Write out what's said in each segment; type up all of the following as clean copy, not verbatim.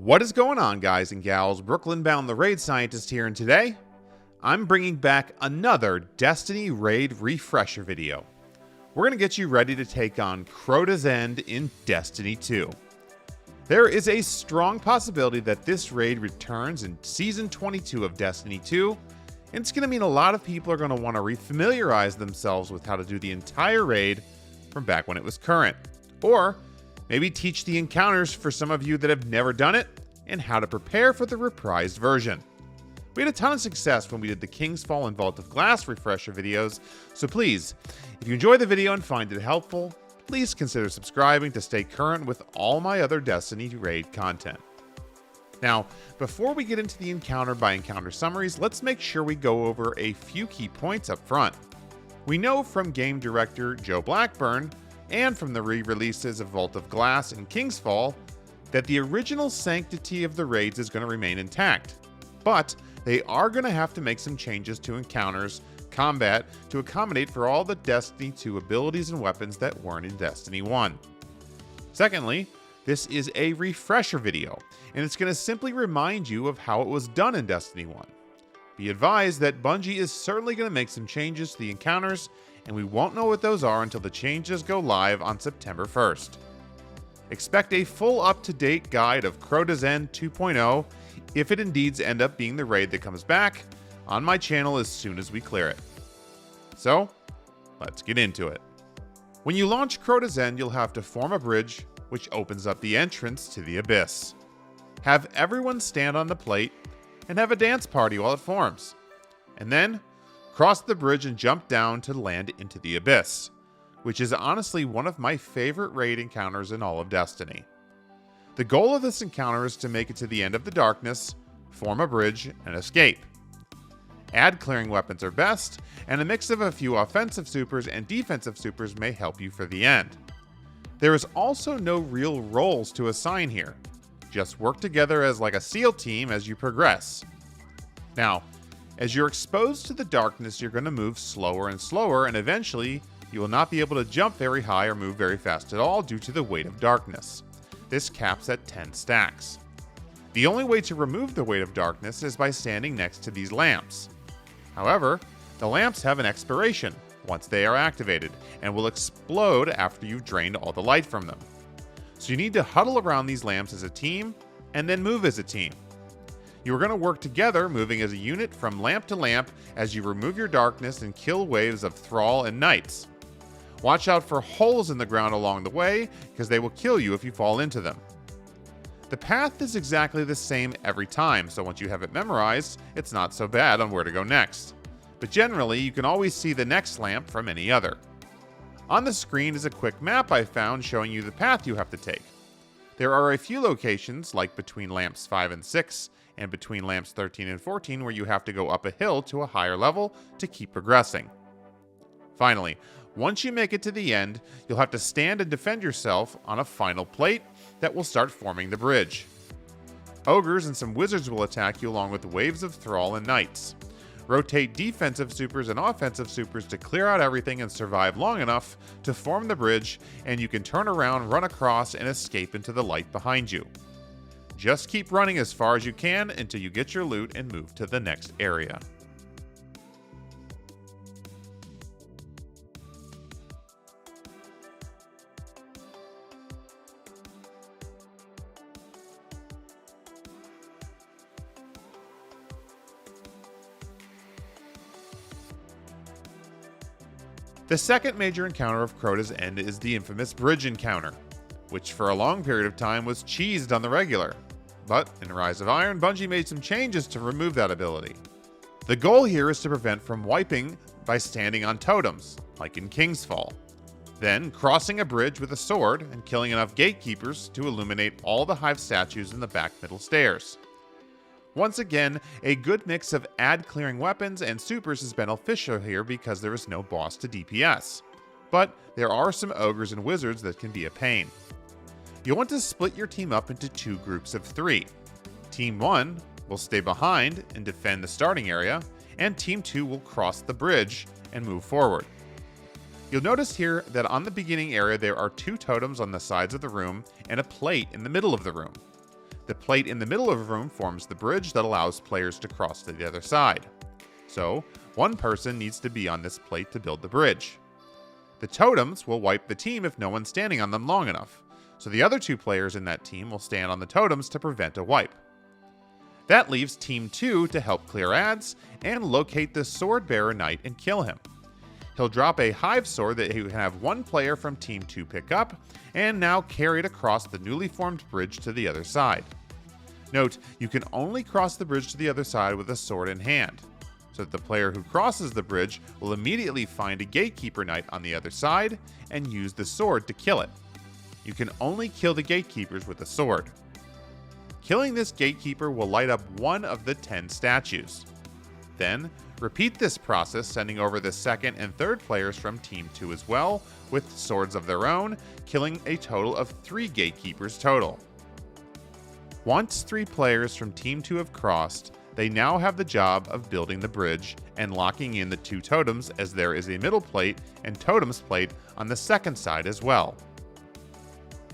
What is going on, guys and gals? Brooklyn bound the Raid Scientist here, and today I'm bringing back another Destiny Raid refresher video. We're going to get you ready to take on Crota's End in Destiny 2. There is a strong possibility that this raid returns in Season 22 of Destiny 2, and it's going to mean a lot of people are going to want to refamiliarize themselves with how to do the entire raid from back when it was current. Or maybe teach the encounters for some of you that have never done it, and how to prepare for the reprised version. We had a ton of success when we did the King's Fall and Vault of Glass refresher videos, so please, if you enjoy the video and find it helpful, please consider subscribing to stay current with all my other Destiny raid content. Now, before we get into the encounter by encounter summaries, let's make sure we go over a few key points up front. We know from game director Joe Blackburn, and from the re-releases of Vault of Glass and King's Fall, that the original sanctity of the raids is going to remain intact, but they are going to have to make some changes to encounters, combat, to accommodate for all the Destiny 2 abilities and weapons that weren't in Destiny 1. Secondly, this is a refresher video, and it's going to simply remind you of how it was done in Destiny 1. Be advised that Bungie is certainly going to make some changes to the encounters, and we won't know what those are until the changes go live on September 1st. Expect a full up-to-date guide of Crota's End 2.0 if it indeed ends up being the raid that comes back on my channel as soon as we clear it. So, let's get into it. When you launch Crota's End, you'll have to form a bridge, which opens up the entrance to the Abyss. Have everyone stand on the plate and have a dance party while it forms. And then, cross the bridge and jump down to land into the Abyss, which is honestly one of my favorite raid encounters in all of Destiny. The goal of this encounter is to make it to the end of the darkness, form a bridge, and escape. Ad clearing weapons are best, and a mix of a few offensive supers and defensive supers may help you for the end. There is also no real roles to assign here. Just work together as like a SEAL team as you progress. Now, as you're exposed to the darkness, you're going to move slower and slower, and eventually you will not be able to jump very high or move very fast at all due to the weight of darkness. This caps at 10 stacks. The only way to remove the weight of darkness is by standing next to these lamps. However, the lamps have an expiration once they are activated, and will explode after you've drained all the light from them. So you need to huddle around these lamps as a team, and then move as a team. You are going to work together, moving as a unit from lamp to lamp as you remove your darkness and kill waves of Thrall and Knights. Watch out for holes in the ground along the way, because they will kill you if you fall into them. The path is exactly the same every time, so once you have it memorized, it's not so bad on where to go next. But generally, you can always see the next lamp from any other. On the screen is a quick map I found showing you the path you have to take. There are a few locations, like between lamps 5 and 6, and between lamps 13 and 14, where you have to go up a hill to a higher level to keep progressing. Finally, once you make it to the end, you'll have to stand and defend yourself on a final plate that will start forming the bridge. Ogres and some wizards will attack you along with waves of Thrall and Knights. Rotate defensive supers and offensive supers to clear out everything and survive long enough to form the bridge, and you can turn around, run across, and escape into the light behind you. Just keep running as far as you can until you get your loot and move to the next area. The second major encounter of Crota's End is the infamous bridge encounter, which for a long period of time was cheesed on the regular. But in Rise of Iron, Bungie made some changes to remove that ability. The goal here is to prevent from wiping by standing on totems, like in King's Fall. Then crossing a bridge with a sword and killing enough gatekeepers to illuminate all the hive statues in the back middle stairs. Once again, a good mix of ad clearing weapons and supers is beneficial here because there is no boss to DPS. But there are some ogres and wizards that can be a pain. You'll want to split your team up into two groups of 3. Team 1 will stay behind and defend the starting area, and Team 2 will cross the bridge and move forward. You'll notice here that on the beginning area there are 2 totems on the sides of the room and a plate in the middle of the room. The plate in the middle of a room forms the bridge that allows players to cross to the other side. So, one person needs to be on this plate to build the bridge. The totems will wipe the team if no one's standing on them long enough, so the other 2 players in that team will stand on the totems to prevent a wipe. That leaves Team 2 to help clear ads and locate the sword bearer knight and kill him. He'll drop a hive sword that he can have one player from Team 2 pick up and now carry it across the newly formed bridge to the other side. Note, you can only cross the bridge to the other side with a sword in hand, so that the player who crosses the bridge will immediately find a gatekeeper knight on the other side and use the sword to kill it. You can only kill the gatekeepers with a sword. Killing this gatekeeper will light up one of the 10 statues. Then, repeat this process, sending over the second and third players from Team 2 as well, with swords of their own, killing a total of 3 gatekeepers total. Once 3 players from Team 2 have crossed, they now have the job of building the bridge and locking in the 2 totems, as there is a middle plate and totems plate on the second side as well.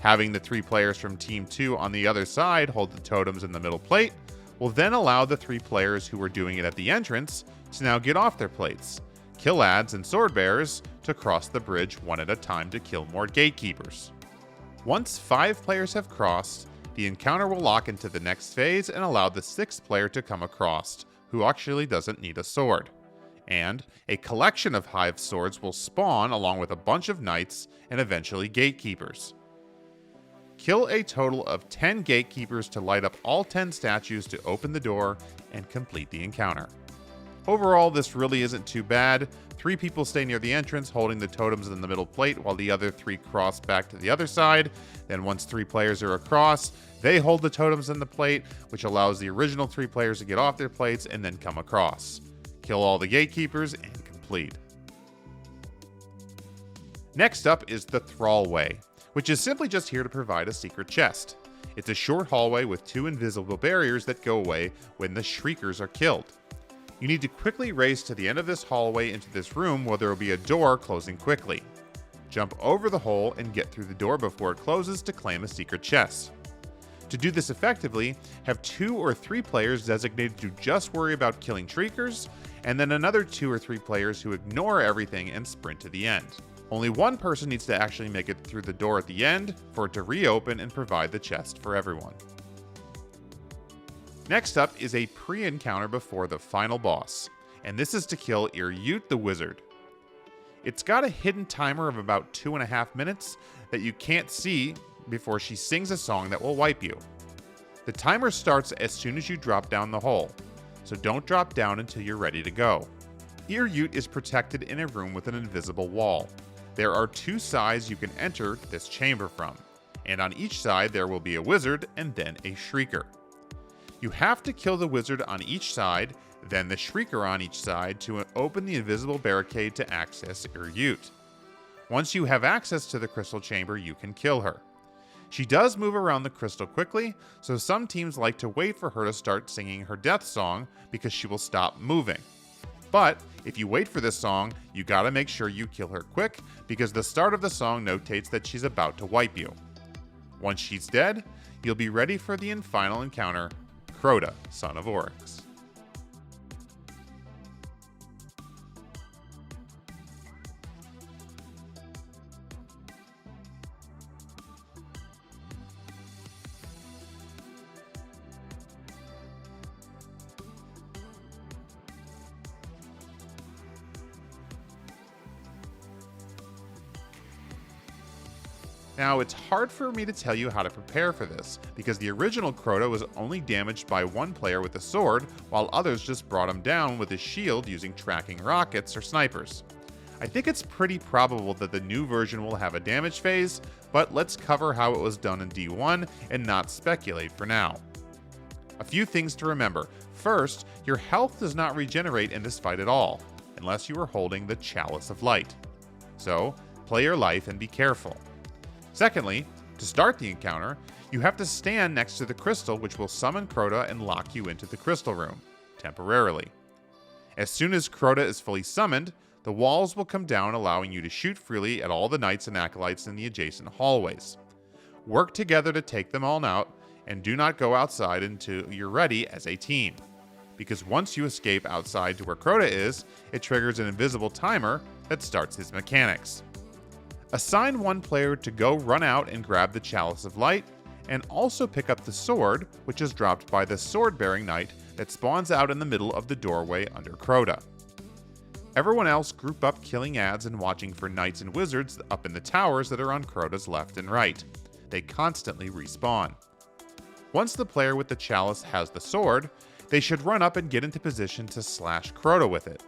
Having the 3 players from Team 2 on the other side hold the totems in the middle plate will then allow the 3 players who were doing it at the entrance to now get off their plates, kill ads and sword bearers to cross the bridge one at a time to kill more gatekeepers. Once 5 players have crossed, the encounter will lock into the next phase and allow the 6th player to come across, who actually doesn't need a sword. And a collection of hive swords will spawn along with a bunch of knights and eventually gatekeepers. Kill a total of 10 gatekeepers to light up all 10 statues to open the door and complete the encounter. Overall, this really isn't too bad. 3 people stay near the entrance holding the totems in the middle plate while the other 3 cross back to the other side. Then once 3 players are across, they hold the totems in the plate, which allows the original 3 players to get off their plates and then come across. Kill all the gatekeepers and complete. Next up is the Thrallway, which is simply just here to provide a secret chest. It's a short hallway with 2 invisible barriers that go away when the Shriekers are killed. You need to quickly race to the end of this hallway into this room where there will be a door closing quickly. Jump over the hole and get through the door before it closes to claim a secret chest. To do this effectively, have 2 or 3 players designated to just worry about killing Shriekers, and then another 2 or 3 players who ignore everything and sprint to the end. Only one person needs to actually make it through the door at the end for it to reopen and provide the chest for everyone. Next up is a pre-encounter before the final boss, and this is to kill Yut the Wizard. It's got a hidden timer of about 2.5 minutes that you can't see before she sings a song that will wipe you. The timer starts as soon as you drop down the hole, so don't drop down until you're ready to go. Yut is protected in a room with an invisible wall. There are 2 sides you can enter this chamber from, and on each side there will be a wizard and then a shrieker. You have to kill the wizard on each side, then the shrieker on each side to open the invisible barricade to access Yut. Once you have access to the crystal chamber, you can kill her. She does move around the crystal quickly, so some teams like to wait for her to start singing her death song because she will stop moving. But if you wait for this song, you gotta make sure you kill her quick because the start of the song notates that she's about to wipe you. Once she's dead, you'll be ready for the final encounter, Crota, son of Oryx. Now, it's hard for me to tell you how to prepare for this, because the original Crota was only damaged by one player with a sword, while others just brought him down with his shield using tracking rockets or snipers. I think it's pretty probable that the new version will have a damage phase, but let's cover how it was done in D1 and not speculate for now. A few things to remember. First, your health does not regenerate in this fight at all, unless you are holding the Chalice of Light. So, play your life and be careful. Secondly, to start the encounter, you have to stand next to the crystal, which will summon Crota and lock you into the crystal room, temporarily. As soon as Crota is fully summoned, the walls will come down, allowing you to shoot freely at all the knights and acolytes in the adjacent hallways. Work together to take them all out, and do not go outside until you're ready as a team. Because once you escape outside to where Crota is, it triggers an invisible timer that starts his mechanics. Assign one player to go run out and grab the Chalice of Light, and also pick up the sword, which is dropped by the sword-bearing knight that spawns out in the middle of the doorway under Crota. Everyone else group up killing ads and watching for knights and wizards up in the towers that are on Crota's left and right. They constantly respawn. Once the player with the chalice has the sword, they should run up and get into position to slash Crota with it.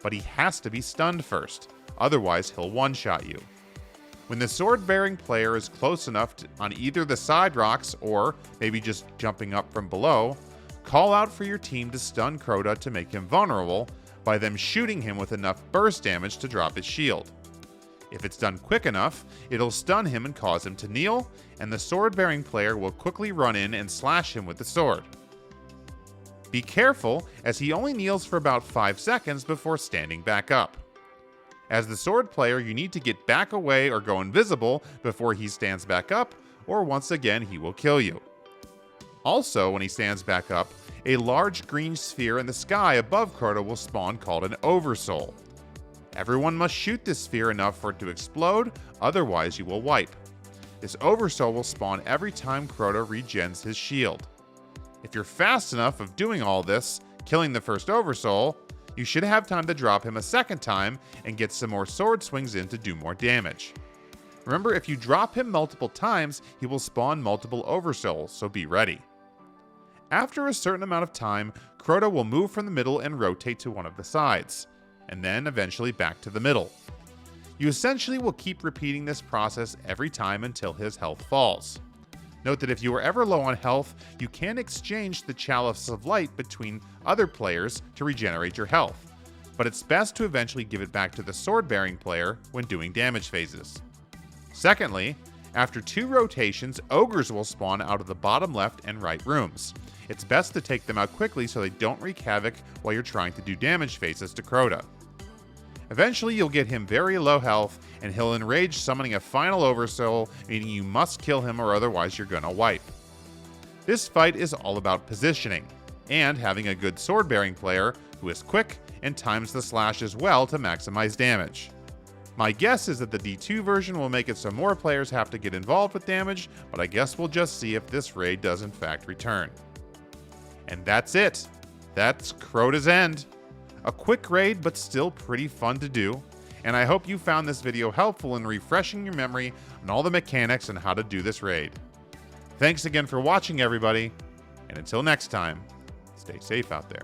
But he has to be stunned first, otherwise he'll one-shot you. When the sword-bearing player is close enough on either the side rocks or maybe just jumping up from below, call out for your team to stun Crota to make him vulnerable by them shooting him with enough burst damage to drop his shield. If it's done quick enough, it'll stun him and cause him to kneel, and the sword-bearing player will quickly run in and slash him with the sword. Be careful, as he only kneels for about 5 seconds before standing back up. As the sword player, you need to get back away or go invisible before he stands back up, or once again he will kill you. Also, when he stands back up, a large green sphere in the sky above Crota will spawn called an Oversoul. Everyone must shoot this sphere enough for it to explode, otherwise you will wipe. This Oversoul will spawn every time Crota regens his shield. If you're fast enough of doing all this, killing the first Oversoul, you should have time to drop him a second time and get some more sword swings in to do more damage. Remember, if you drop him multiple times, he will spawn multiple Oversouls, so be ready. After a certain amount of time, Crota will move from the middle and rotate to one of the sides, and then eventually back to the middle. You essentially will keep repeating this process every time until his health falls. Note that if you are ever low on health, you can exchange the Chalice of Light between other players to regenerate your health, but it's best to eventually give it back to the sword-bearing player when doing damage phases. Secondly, after 2 rotations, ogres will spawn out of the bottom left and right rooms. It's best to take them out quickly so they don't wreak havoc while you're trying to do damage phases to Crota. Eventually, you'll get him very low health, and he'll enrage, summoning a final Oversoul, meaning you must kill him or otherwise you're gonna wipe. This fight is all about positioning, and having a good sword-bearing player who is quick and times the slash as well to maximize damage. My guess is that the D2 version will make it so more players have to get involved with damage, but I guess we'll just see if this raid does in fact return. And that's it. That's Crota's End. A quick raid, but still pretty fun to do, and I hope you found this video helpful in refreshing your memory on all the mechanics and how to do this raid. Thanks again for watching, everybody, and until next time, stay safe out there.